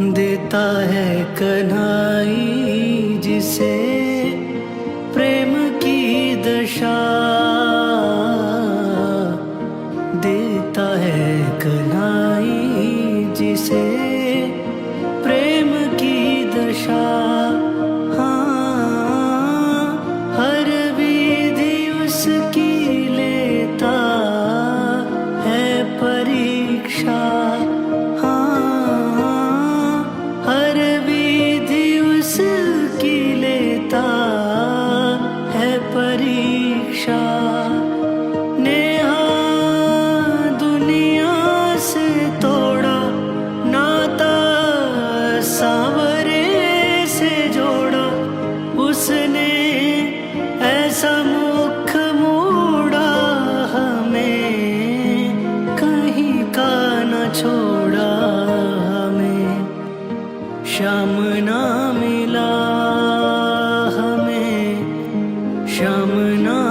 देता है कन्हाई जिसे प्रेम की दशा, देता है कन्हाई जिसे प्रेम की दशा। हाँ, हर विधि उसकी लेता है परीक्षा। हर विधि उसकी लेता है परीक्षा। नेहा दुनिया से तोड़ा नाता, सांवरे से जोड़ा उसने ऐसा मुख मोड़ा, हमें कहीं का न छोड़ा। श्याम ना मिला हमें, श्याम ना